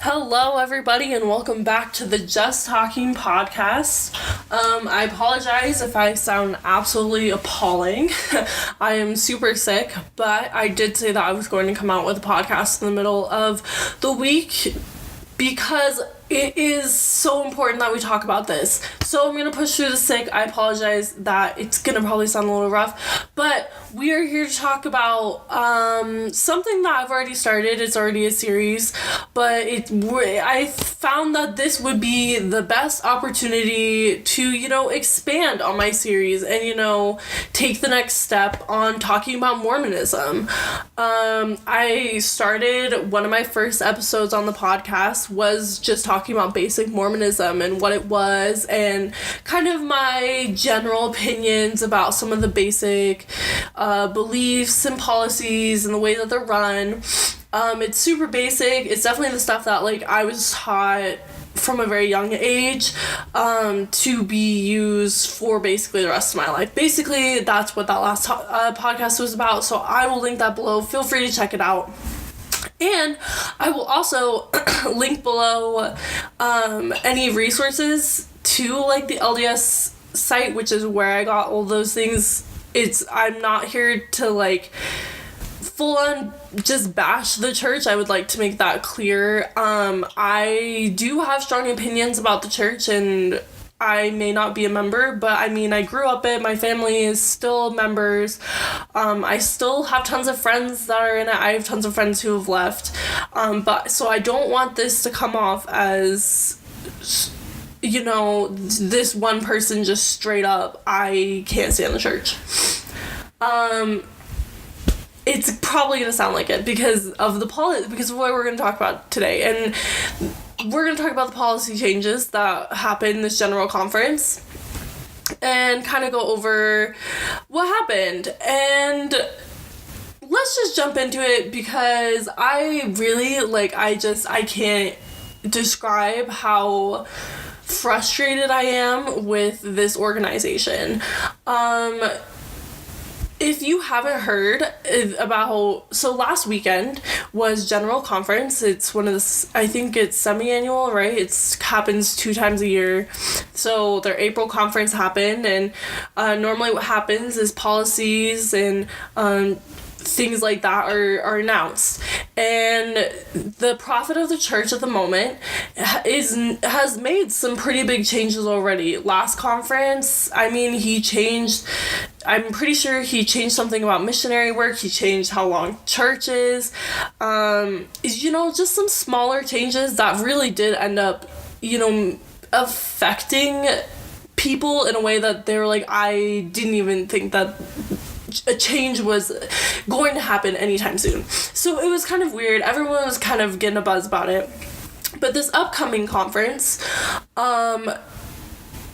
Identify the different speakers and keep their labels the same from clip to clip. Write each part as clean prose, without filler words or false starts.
Speaker 1: Hello, everybody, and welcome back to the Just Talking podcast. I apologize if I sound absolutely appalling. I am super sick, but I did say that I was going to come out with a podcast in the middle of the week because it is so important that we talk about this. So I'm going to push through the sick. I apologize that it's going to probably sound a little rough, but we are here to talk about something that I've already started. It's already a series, but I found that this would be the best opportunity to, expand on my series and, take the next step on talking about Mormonism. I started one of my first episodes on the podcast was just talking about basic Mormonism and what it was and kind of my general opinions about some of the basic beliefs and policies and the way that they're run. It's super basic. It's definitely the stuff that I was taught from a very young age to be used for basically the rest of my life. Basically, that's what that last podcast was about, so I will link that below. Feel free to check it out. And I will also link below any resources to the LDS site, which is where I got all those things. I'm not here to full on just bash the church. I would like to make that clear. I do have strong opinions about the church, and I may not be a member, but I grew up it. My family is still members. I still have tons of friends that are in it. I have tons of friends who have left. So I don't want this to come off as, this one person just straight up, I can't stand the church. It's probably going to sound like it because of what we're going to talk about today. And we're going to talk about the policy changes that happened in this general conference and kind of go over what happened. And let's just jump into it because I really, I can't describe how frustrated I am with this organization. If you haven't heard so last weekend was General Conference. It's one of the, I think it's semi-annual, right? It happens 2 times a year. So their April conference happened, and normally what happens is policies and things like that are announced. And the prophet of the church at the moment has made some pretty big changes already. Last conference, I'm pretty sure he changed something about missionary work. He changed how long church is. Just some smaller changes that really did end up, affecting people in a way that they were I didn't even think that a change was going to happen anytime soon. So it was kind of weird. Everyone was kind of getting a buzz about it. But this upcoming conference,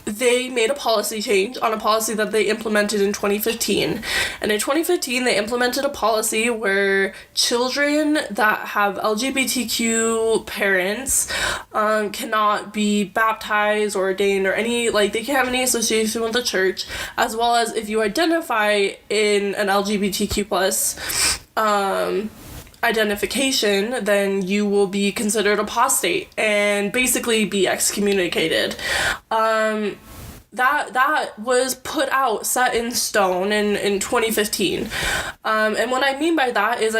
Speaker 1: they made a policy change on a policy that they implemented in 2015. And in 2015, they implemented a policy where children that have LGBTQ parents cannot be baptized or ordained or any, they can't have any association with the church, as well as if you identify in an LGBTQ plus identification, then you will be considered apostate and basically be excommunicated. That was put out, set in stone in 2015. And what I mean by that is,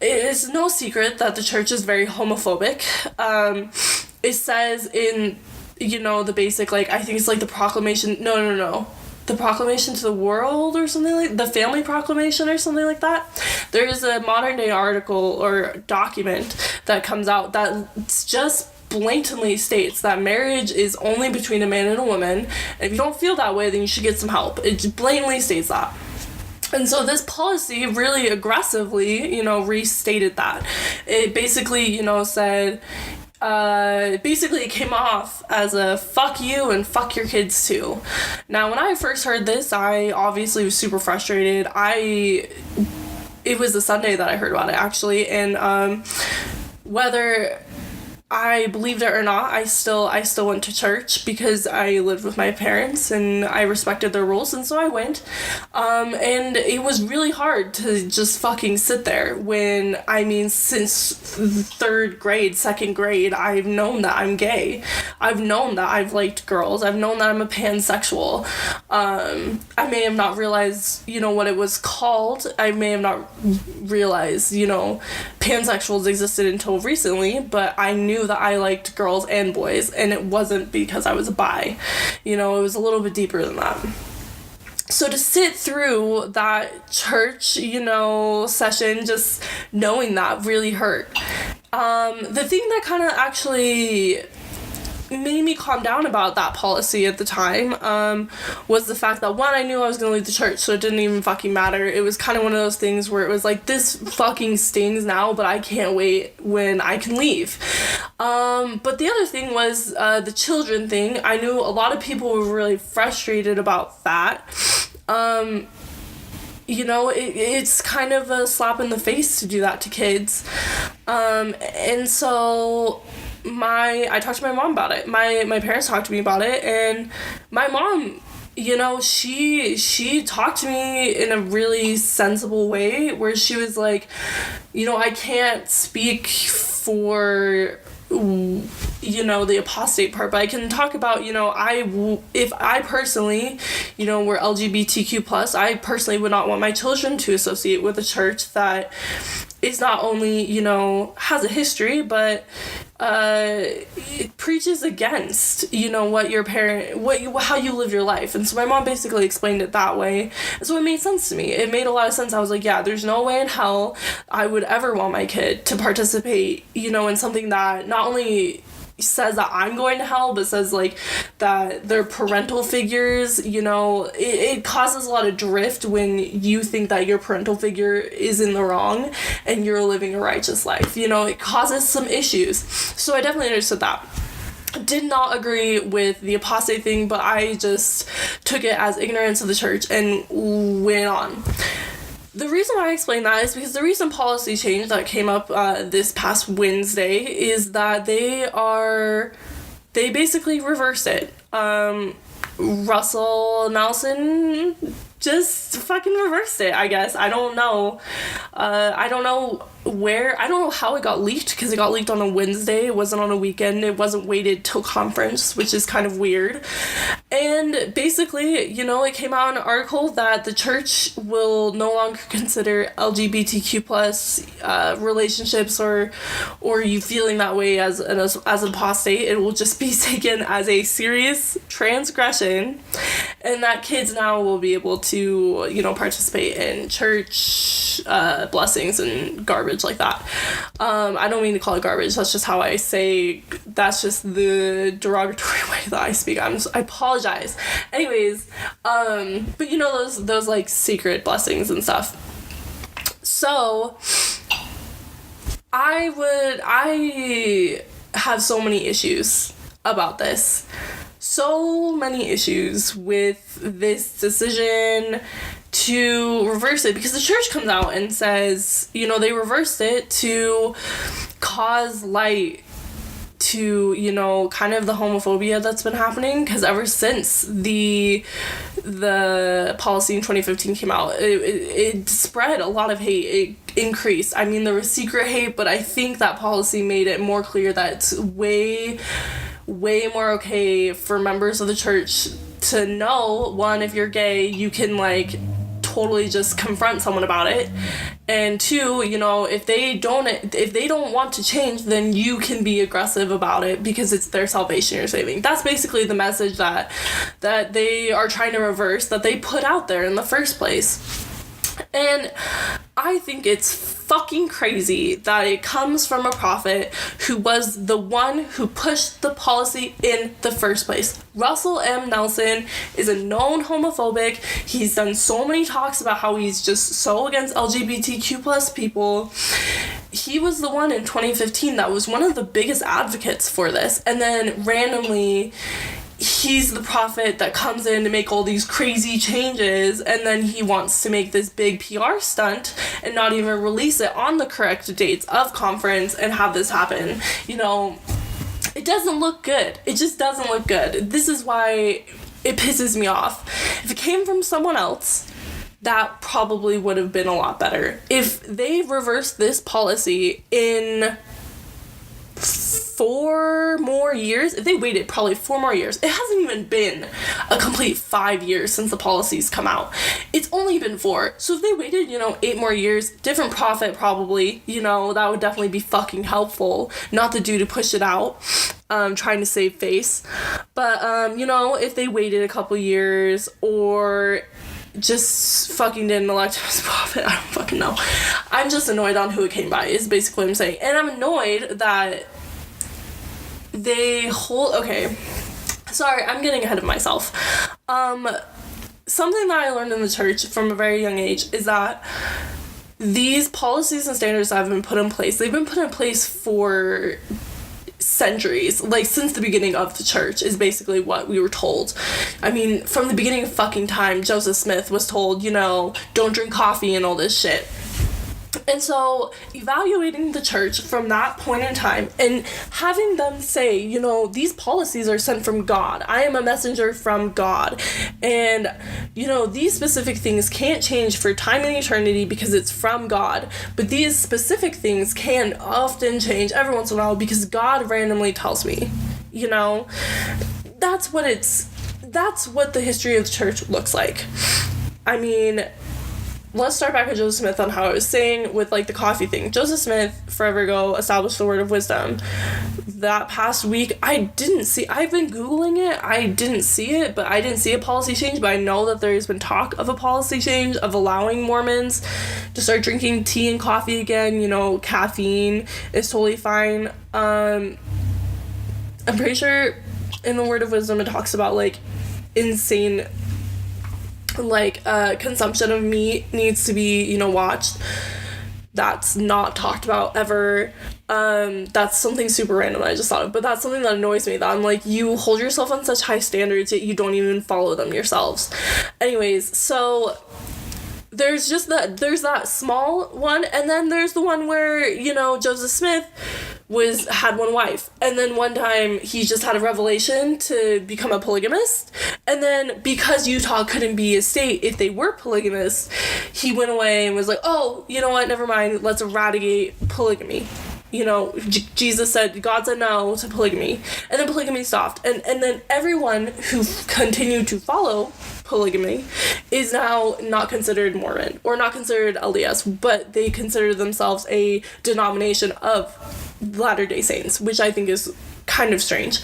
Speaker 1: it's no secret that the church is very homophobic. It says in, the basic, I think it's the proclamation, no. The proclamation to the world or something the family proclamation or something like that. There is a modern day article or document that comes out that just blatantly states that marriage is only between a man and a woman. And if you don't feel that way, then you should get some help. It blatantly states that. And so this policy really aggressively, restated that. It basically, said, it came off as a fuck you and fuck your kids too. Now, when I first heard this, I obviously was super frustrated. It was the Sunday that I heard about it, actually, and whether I believed it or not, I still went to church because I lived with my parents and I respected their rules, and so I went. And it was really hard to just fucking sit there when, I mean, since third grade, second grade, I've known that I'm gay. I've known that I've liked girls. I've known that I'm a pansexual. I may have not realized, what it was called. I may have not realized, pansexuals existed until recently, but I knew that I liked girls and boys, and it wasn't because I was a bi. It was a little bit deeper than that. So to sit through that church, session, just knowing that really hurt. The thing that kind of actually made me calm down about that policy at the time was the fact that, one, I knew I was going to leave the church, so it didn't even fucking matter. It was kind of one of those things where it was like, this fucking stings now, but I can't wait when I can leave. But the other thing was the children thing. I knew a lot of people were really frustrated about that. It's kind of a slap in the face to do that to kids. And so I talked to my mom about it. My parents talked to me about it, and my mom, she talked to me in a really sensible way where she was like, I can't speak for the apostate part, but I can talk about, if I personally, were LGBTQ+, I personally would not want my children to associate with a church that is not only, has a history, but it preaches against, what your how you live your life. And so my mom basically explained it that way. And so it made sense to me. It made a lot of sense. I was like, yeah, there's no way in hell I would ever want my kid to participate, in something that not only says that I'm going to hell, but says like that their parental figures, it causes a lot of drift when you think that your parental figure is in the wrong and you're living a righteous life. It causes some issues. So I definitely understood that. Did not agree with the apostate thing, but I just took it as ignorance of the church and went on. The reason why I explain that is because the recent policy change that came up this past Wednesday is that they basically reversed it. Russell Nelson just fucking reversed it, I guess. I don't know. I don't know how it got leaked, because it got leaked on a Wednesday. It wasn't on a weekend. It wasn't weighted till conference, which is kind of weird. And basically, it came out in an article that the church will no longer consider LGBTQ+ relationships or you feeling that way as an apostate. It will just be taken as a serious transgression, and that kids now will be able to, participate in church blessings and garbage like that. I don't mean to call it garbage. That's just how I say. That's just the derogatory way that I speak. I apologize. Anyways, but those like secret blessings and stuff. So I have so many issues about this. So many issues with this decision to reverse it, because the church comes out and says, they reversed it to cause light to, kind of the homophobia that's been happening, because ever since the policy in 2015 came out, it spread a lot of hate. It increased. I mean, there was secret hate, but I think that policy made it more clear that it's way more okay for members of the church to know, one, if you're gay, you can totally just confront someone about it, and two, if they don't want to change, then you can be aggressive about it because it's their salvation you're saving. That's basically the message that they are trying to reverse, that they put out there in the first place. And I think it's fucking crazy that it comes from a prophet who was the one who pushed the policy in the first place. Russell M. Nelson is a known homophobic. He's done so many talks about how he's just so against LGBTQ+ people. He was the one in 2015 that was one of the biggest advocates for this. And then randomly, he's the prophet that comes in to make all these crazy changes, and then he wants to make this big PR stunt and not even release it on the correct dates of conference and have this happen. It doesn't look good. It just doesn't look good. This is why it pisses me off. If it came from someone else, that probably would have been a lot better. If they reversed this policy in 4 more years, if they waited probably 4 more years, it hasn't even been a complete 5 years since the policies come out. It's only been 4. So if they waited, 8 more years, different prophet probably, that would definitely be fucking helpful. Not the dude to push it out, trying to save face. But, if they waited a couple years or just fucking didn't elect him as prophet, I don't fucking know. I'm just annoyed on who it came by, is basically what I'm saying. And I'm annoyed that they okay, sorry, I'm getting ahead of myself. Something that I learned in the church from a very young age is that these policies and standards that have been put in place, they've been put in place for centuries, like since the beginning of the church, is basically what we were told. I mean, from the beginning of fucking time, Joseph Smith was told, don't drink coffee and all this shit. And so, evaluating the church from that point in time and having them say, these policies are sent from God. I am a messenger from God. And, these specific things can't change for time and eternity because it's from God. But these specific things can often change every once in a while because God randomly tells me. That's what the history of the church looks like. I mean, let's start back with Joseph Smith on how I was saying with, the coffee thing. Joseph Smith, forever ago, established the word of wisdom. That past week, I've been Googling it, I didn't see it, but I didn't see a policy change, but I know that there's been talk of a policy change of allowing Mormons to start drinking tea and coffee again. Caffeine is totally fine. I'm pretty sure in the word of wisdom it talks about, insane consumption of meat needs to be, watched. That's not talked about ever. That's something super random I just thought of, but that's something that annoys me, that I'm like, you hold yourself on such high standards yet you don't even follow them yourselves. Anyways, so there's that small one, and then there's the one where, Joseph Smith had one wife, and then one time he just had a revelation to become a polygamist, and then because Utah couldn't be a state if they were polygamists, he went away and was like, oh, you know what, never mind, let's eradicate polygamy. Jesus said, God said no to polygamy, and then polygamy stopped, and then everyone who continued to follow polygamy is now not considered Mormon or not considered LDS, but they consider themselves a denomination of Latter-day Saints, which I think is kind of strange.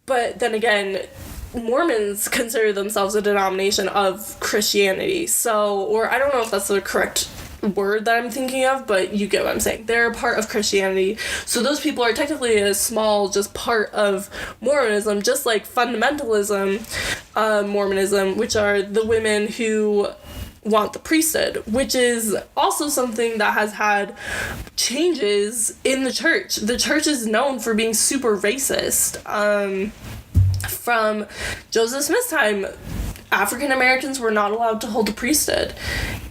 Speaker 1: But then again, Mormons consider themselves a denomination of Christianity, or I don't know if that's the correct word that I'm thinking of, but you get what I'm saying. They're a part of Christianity, so those people are technically a small just part of Mormonism, just like fundamentalism, Mormonism, which are the women who want the priesthood, which is also something that has had changes in the church. The church is known for being super racist. From Joseph Smith's time, African Americans were not allowed to hold the priesthood.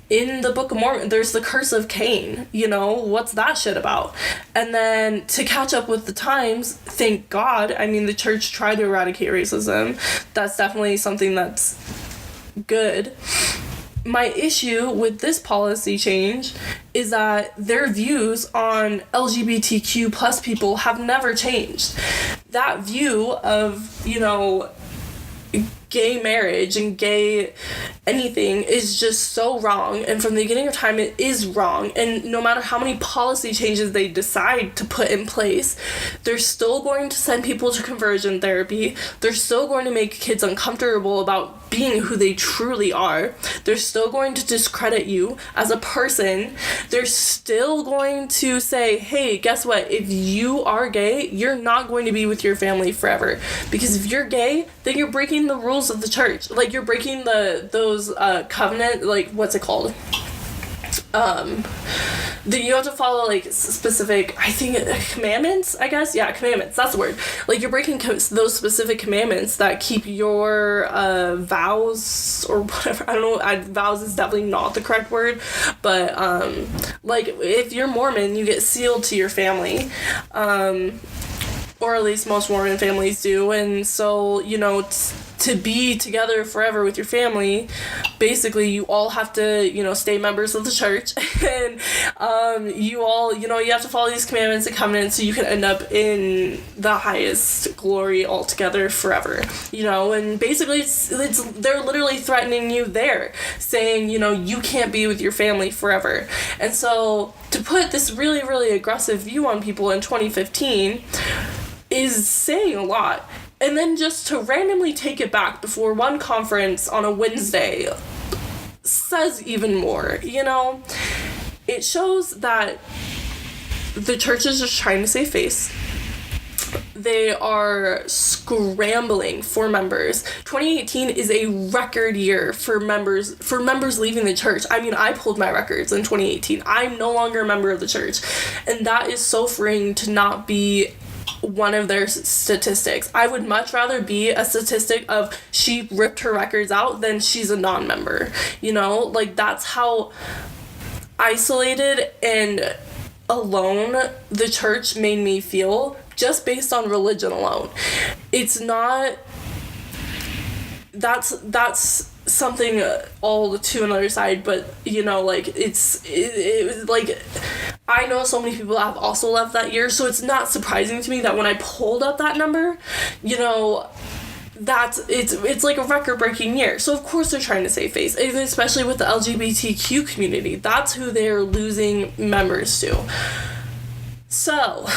Speaker 1: In the Book of Mormon, there's the curse of Cain. What's that shit about? And then to catch up with the times, thank God, the church tried to eradicate racism. That's definitely something that's good. My issue with this policy change is that their views on LGBTQ plus people have never changed. That view of, gay marriage and gay anything is just so wrong, and from the beginning of time it is wrong, and no matter how many policy changes they decide to put in place, they're still going to send people to conversion therapy. They're still going to make kids uncomfortable about being who they truly are. They're still going to discredit you as a person. They're still going to say, hey, guess what, if you are gay, you're not going to be with your family forever, because if you're gay, then you're breaking the rules of the church. You're breaking those covenant, what's it called? You have to follow specific, I think, commandments, I guess. Yeah, commandments, that's the word. You're breaking those specific commandments that keep your vows or whatever. I don't know, vows is definitely not the correct word, but if you're Mormon, you get sealed to your family, or at least most Mormon families do. And so, you know, to be together forever with your family, basically you all have to, you know, stay members of the church, and you all, you know, you have to follow these commandments and covenants so you can end up in the highest glory altogether forever, you know. And basically it's they're literally threatening you there, saying, you know, you can't be with your family forever. And so to put this really, really aggressive view on people in 2015 is saying a lot. And then just to randomly take it back before one conference on a Wednesday says even more, you know? It shows that the church is just trying to save face. They are scrambling for members. 2018 is a record year for members leaving the church. I mean, I pulled my records in 2018. I'm no longer a member of the church. And that is so freeing to not be one of their statistics. I would much rather be a statistic of she ripped her records out than she's a non-member. You know, like, that's how isolated and alone the church made me feel just based on religion alone. It's not, that's something all to another side, but, you know, like, it like, I know so many people have also left that year, so it's not surprising to me that when I pulled up that number, you know, it's like a record-breaking year. So of course they're trying to save face, especially with the LGBTQ community. That's who they're losing members to. So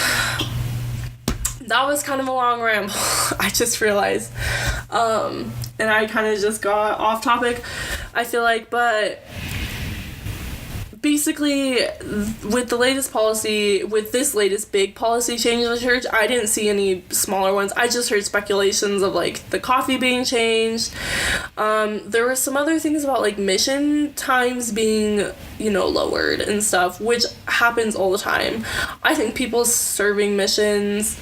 Speaker 1: that was kind of a long ramble. I just realized. And I kind of just got off topic, I feel like, but basically, with this latest big policy change in the church, I didn't see any smaller ones. I just heard speculations of, like, the coffee being changed. There were some other things about, like, mission times being, you know, lowered and stuff, which happens all the time. I think people serving missions,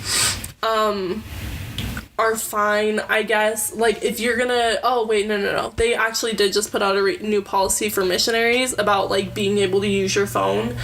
Speaker 1: are fine, I guess. Like, if you're gonna... Oh, wait, no. They actually did just put out a new policy for missionaries about, like, being able to use your phone.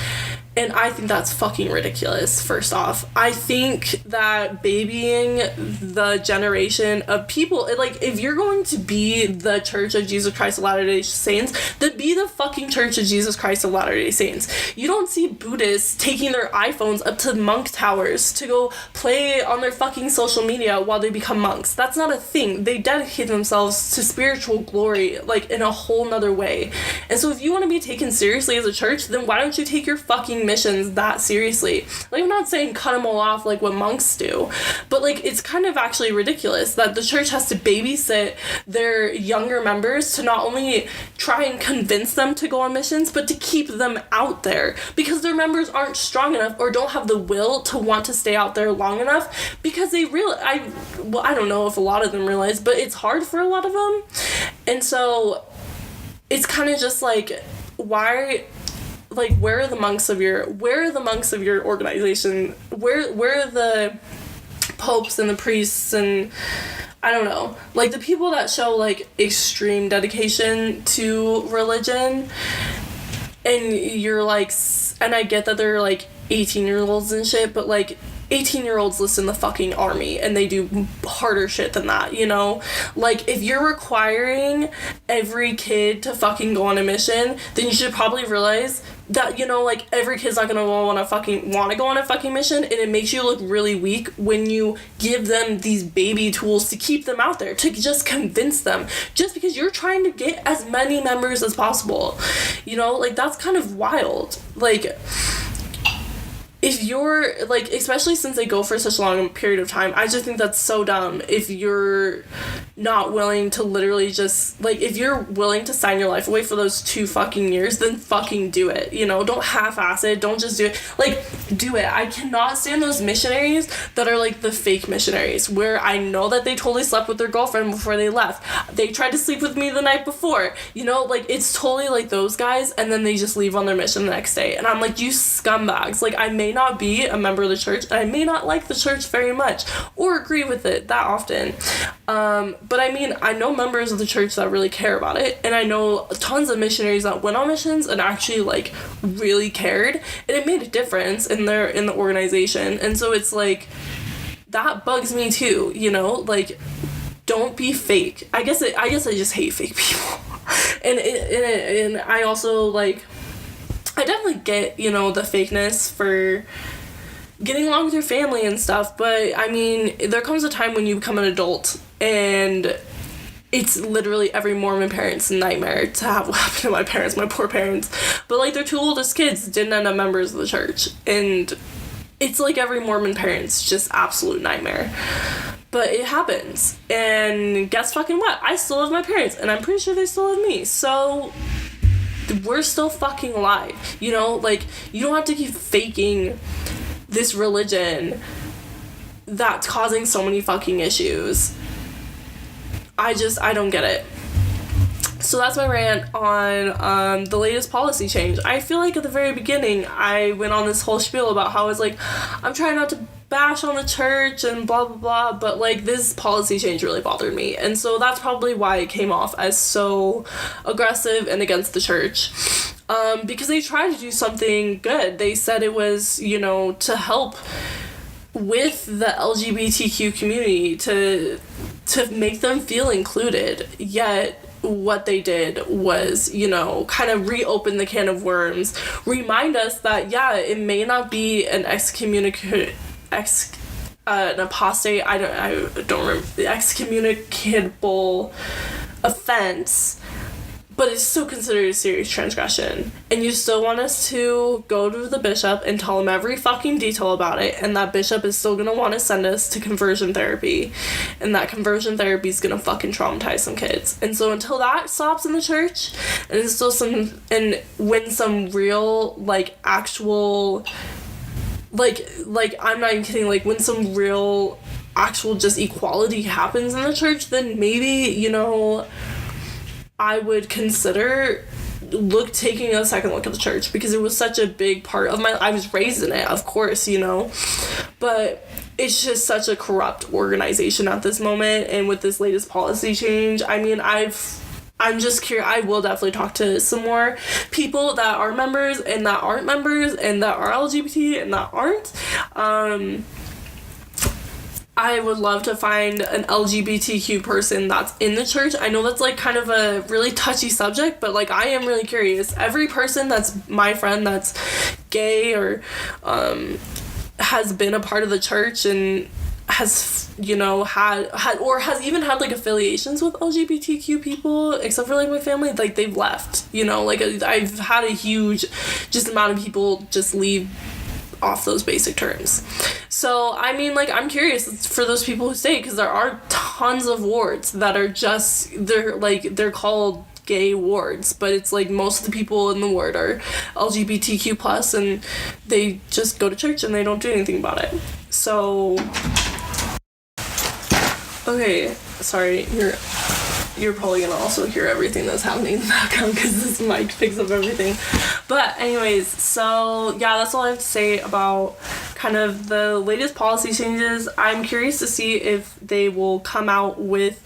Speaker 1: And I think that's fucking ridiculous, first off. I think that babying the generation of people... Like, if you're going to be the Church of Jesus Christ of Latter-day Saints, then be the fucking Church of Jesus Christ of Latter-day Saints. You don't see Buddhists taking their iPhones up to monk towers to go play on their fucking social media while they become monks. That's not a thing. They dedicate themselves to spiritual glory, like, in a whole nother way. And so if you want to be taken seriously as a church, then why don't you take your fucking missions that seriously? Like, I'm not saying cut them all off like what monks do, but, like, it's kind of actually ridiculous that the church has to babysit their younger members to not only try and convince them to go on missions, but to keep them out there because their members aren't strong enough or don't have the will to want to stay out there long enough because they I don't know if a lot of them realize, but it's hard for a lot of them. And so it's kind of just like, why... Like, where are the monks of your organization? Where are the popes and the priests and, I don't know, like, the people that show, like, extreme dedication to religion? And you're like, and I get that they're, like, 18-year-olds and shit, but, like, 18-year-olds list in the fucking army and they do harder shit than that, you know? Like, if you're requiring every kid to fucking go on a mission, then you should probably realize that, you know, like, every kid's not gonna want to go on a fucking mission, and it makes you look really weak when you give them these baby tools to keep them out there, to just convince them, just because you're trying to get as many members as possible, you know? Like, that's kind of wild. Like, if you're, like, especially since they go for such a long period of time, I just think that's so dumb if you're not willing to literally just, like, if you're willing to sign your life away for those 2 fucking years, then fucking do it, you know? Don't half-ass it, don't just do it. Like, do it. I cannot stand those missionaries that are, like, the fake missionaries, where I know that they totally slept with their girlfriend before they left. They tried to sleep with me the night before, you know? Like, it's totally like those guys, and then they just leave on their mission the next day. And I'm like, you scumbags. Like, I may not be a member of the church, and I may not like the church very much or agree with it that often, but I mean, I know members of the church that really care about it, and I know tons of missionaries that went on missions and actually, like, really cared, and it made a difference in the organization. And so it's like, that bugs me too, you know, like, don't be fake. I guess I just hate fake people. and I also, like, I definitely get, you know, the fakeness for getting along with your family and stuff, but I mean, there comes a time when you become an adult, and it's literally every Mormon parent's nightmare to have what happened to my parents, my poor parents. But, like, their two oldest kids didn't end up members of the church, and it's like every Mormon parent's just absolute nightmare. But it happens, and guess fucking what? I still love my parents, and I'm pretty sure they still love me, so we're still fucking alive, you know? Like, you don't have to keep faking this religion that's causing so many fucking issues. I don't get it. So that's my rant on the latest policy change. I feel like at the very beginning, I went on this whole spiel about how I was like, I'm trying not to bash on the church and blah, blah, blah, but, like, this policy change really bothered me. And so that's probably why it came off as so aggressive and against the church. Because they tried to do something good. They said it was, you know, to help with the LGBTQ community, to make them feel included. Yet what they did was, you know, kind of reopen the can of worms, remind us that, yeah, it may not be an an apostate, I don't remember, the excommunicable offense, but it's still considered a serious transgression. And you still want us to go to the bishop and tell him every fucking detail about it, and that bishop is still gonna want to send us to conversion therapy, and that conversion therapy is gonna fucking traumatize some kids. And so until that stops in the church, and it's still when some real, like, actual, like I'm not even kidding, like, when some real actual just equality happens in the church, then maybe, you know, I would consider taking a second look at the church, because it was such a big part of I was raised in it, of course, you know, but it's just such a corrupt organization at this moment. And with this latest policy change, I mean, I'm just curious. I will definitely talk to some more people that are members and that aren't members, and that are LGBT and that aren't. I would love to find an LGBTQ person that's in the church. I know that's, like, kind of a really touchy subject, but, like, I am really curious. Every person that's my friend that's gay or has been a part of the church and has, you know, had or has even had, like, affiliations with LGBTQ people, except for, like, my family, like, they've left, you know, like, I've had a huge just amount of people just leave off those basic terms. So, I mean, like, I'm curious for those people who stay, because there are tons of wards that are just, they're called gay wards, but it's like most of the people in the ward are LGBTQ plus, and they just go to church and they don't do anything about it. So, okay, sorry, you're probably gonna also hear everything that's happening in the background, because this mic picks up everything. But anyways, so yeah, that's all I have to say about kind of the latest policy changes. I'm curious to see if they will come out with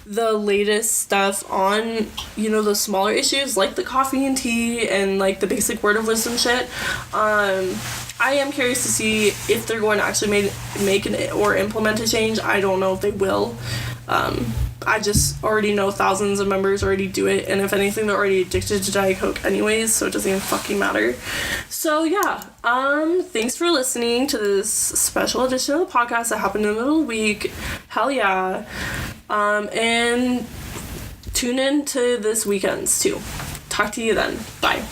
Speaker 1: the latest stuff on, you know, the smaller issues like the coffee and tea and, like, the basic word of wisdom shit. I am curious to see if they're going to actually make or implement a change. I don't know if they will. I just already know thousands of members already do it, and if anything, they're already addicted to Diet Coke anyways, so it doesn't even fucking matter. So yeah, thanks for listening to this special edition of the podcast that happened in the middle of the week. Hell yeah. And tune in to this weekend's too. Talk to you then. Bye.